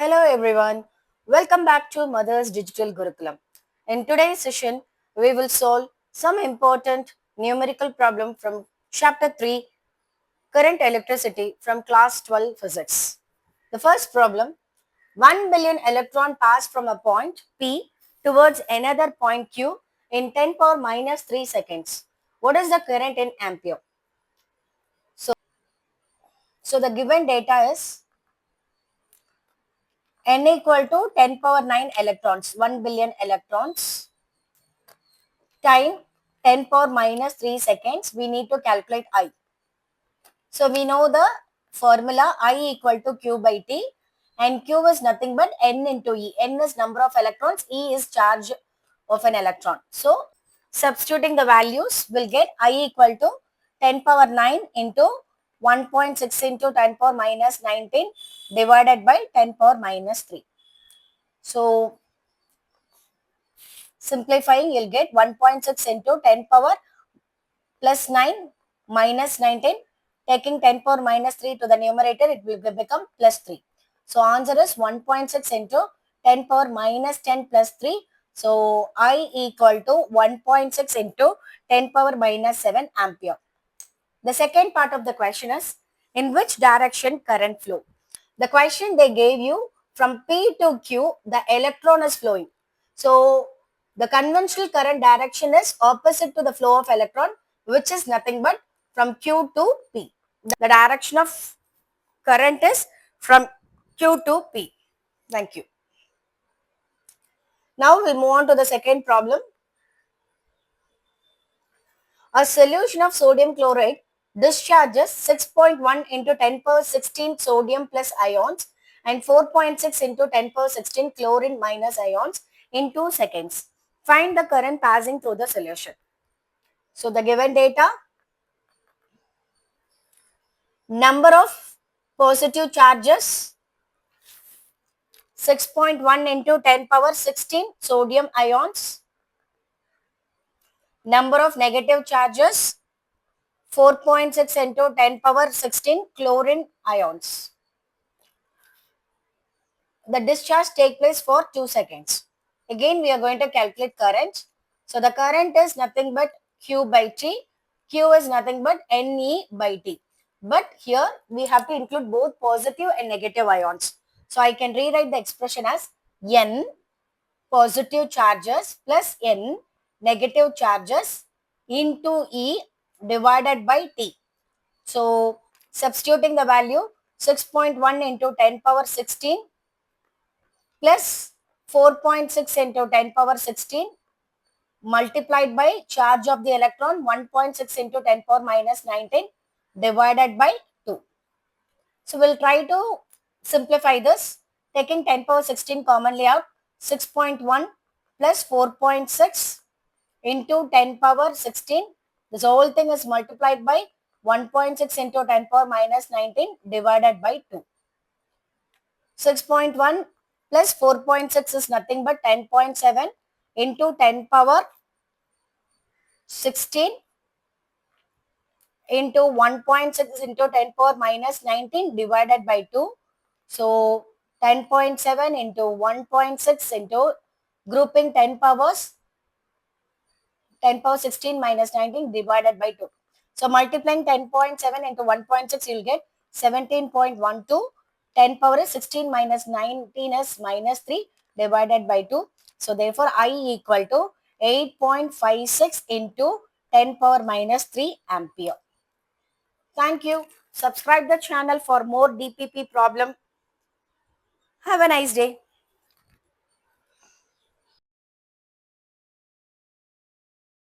Hello everyone, welcome back to Mother's Digital Gurukulam. In today's session, we will solve some important numerical problem from Chapter 3, Current Electricity from Class 12 Physics. The first problem, 1 billion electron pass from a point P towards another point Q in 10 power minus 3 seconds. What is the current in ampere? So the given data is n equal to 10 power 9 electrons, 1 billion electrons time 10 power minus 3 seconds, we need to calculate I. So we know the formula I equal to Q by T, and Q is nothing but N into E. N is number of electrons, E is charge of an electron. So substituting the values, will get I equal to 10 power 9 into 1.6 into 10 power minus 19 divided by 10 power minus 3. So simplifying, you'll get 1.6 into 10 power plus 9 minus 19. Taking 10 power minus 3 to the numerator, it will become plus 3. So answer is 1.6 into 10 power minus 10 plus 3. So I equal to 1.6 into 10 power minus 7 ampere. The second part of the question is, in which direction current flow? The question they gave you, from P to Q, the electron is flowing. So the conventional current direction is opposite to the flow of electron, which is nothing but from Q to P. The direction of current is from Q to P. Thank you. Now we'll move on to the second problem. A solution of sodium chloride discharges 6.1 into 10 power 16 sodium plus ions and 4.6 into 10 power 16 chlorine minus ions in 2 seconds. Find the current passing through the solution. So the given data, number of positive charges 6.1 into 10 power 16 sodium ions, number of negative charges 4.6 into 10 power 16 chlorine ions. The discharge take place for 2 seconds. Again, we are going to calculate current. So the current is nothing but Q by T. Q is nothing but Ne by T. But here we have to include both positive and negative ions. So I can rewrite the expression as N positive charges plus N negative charges into E divided by T. So substituting the value, 6.1 into 10 power 16 plus 4.6 into 10 power 16 multiplied by charge of the electron 1.6 into 10 power minus 19 divided by 2. So we'll try to simplify this, taking 10 power 16 commonly out, 6.1 plus 4.6 into 10 power 16. This whole thing is multiplied by 1.6 into 10 power minus 19 divided by 2. 6.1 plus 4.6 is nothing but 10.7 into 10 power 16 into 1.6 into 10 power minus 19 divided by 2. So 10.7 into 1.6 into grouping 10 powers 10 power 16 minus 19 divided by 2. So multiplying 10.7 into 1.6, you'll get 17.12. 10 power is 16 minus 19 is minus 3 divided by 2. So therefore I equal to 8.56 into 10 power minus 3 ampere. Thank you. Subscribe the channel for more DPP problem. Have a nice day.